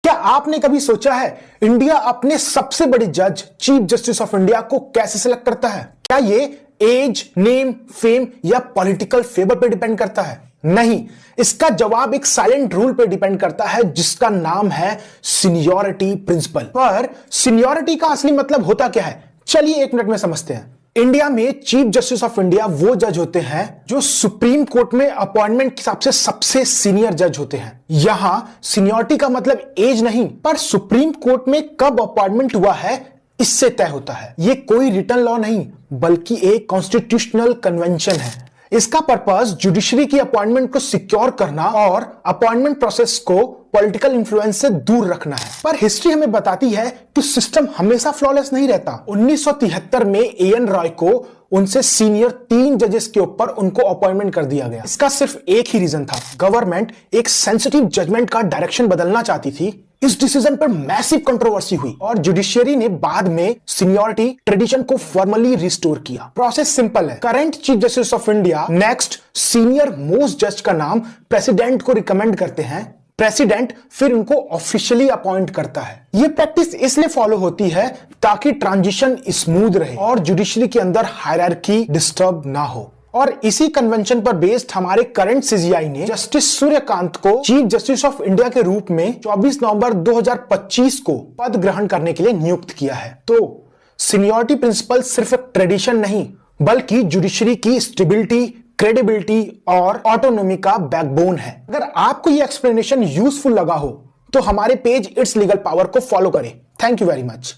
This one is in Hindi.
क्या आपने कभी सोचा है इंडिया अपने सबसे बड़े जज चीफ जस्टिस ऑफ इंडिया को कैसे सिलेक्ट करता है? क्या ये एज, नेम, फेम या पॉलिटिकल फेवर पे डिपेंड करता है? नहीं, इसका जवाब एक साइलेंट रूल पे डिपेंड करता है जिसका नाम है सीनियरिटी प्रिंसिपल। पर सीनियरिटी का असली मतलब होता क्या है, चलिए 1 मिनट में समझते हैं। इंडिया में चीफ जस्टिस ऑफ इंडिया वो जज होते हैं जो सुप्रीम कोर्ट में अपॉइंटमेंट के हिसाब से सबसे सीनियर जज होते हैं। यहां सीनियरिटी का मतलब एज नहीं, पर सुप्रीम कोर्ट में कब अपॉइंटमेंट हुआ है इससे तय होता है। ये कोई रिटन लॉ नहीं बल्कि एक कॉन्स्टिट्यूशनल कन्वेंशन है। इसका पर्पस जुडिशरी की अपॉइंटमेंट को सिक्योर करना और अपॉइंटमेंट प्रोसेस को पॉलिटिकल इन्फ्लुएंस से दूर रखना है। पर हिस्ट्री हमें बताती है कि सिस्टम हमेशा फ्लॉलेस नहीं रहता। 1973 में एएन रॉय को उनसे सीनियर 3 जजेस के ऊपर उनको अपॉइंटमेंट कर दिया गया। इसका सिर्फ एक ही रीजन था, गवर्नमेंट एक सेंसिटिव जजमेंट का डायरेक्शन बदलना चाहती थी। इस डिसीजन पर मैसिव कंट्रोवर्सी हुई और जुडिशियरी ने बाद में सीनियरिटी ट्रेडिशन को फॉर्मली रिस्टोर किया। प्रोसेस सिंपल है, current chief justice of India next senior most जज का नाम प्रेसिडेंट को रिकमेंड करते हैं, प्रेसिडेंट फिर उनको ऑफिशियली अपॉइंट करता है। यह प्रैक्टिस इसलिए फॉलो होती है ताकि ट्रांजिशन स्मूथ रहे और जुडिशरी के अंदर हायरार्की डिस्टर्ब ना हो। और इसी कन्वेंशन पर बेस्ड हमारे करंट सीजीआई ने जस्टिस सूर्यकांत को चीफ जस्टिस ऑफ इंडिया के रूप में 24 नवंबर 2025 को पद ग्रहण करने के लिए नियुक्त किया है। तो सीनियरिटी प्रिंसिपल सिर्फ एक ट्रेडिशन नहीं बल्कि जुडिशरी की स्टेबिलिटी, क्रेडिबिलिटी और ऑटोनॉमी का बैकबोन है। अगर आपको यह एक्सप्लेनेशन यूजफुल लगा हो तो हमारे पेज इट्स लीगल पावर को फॉलो करें। Thank you very much.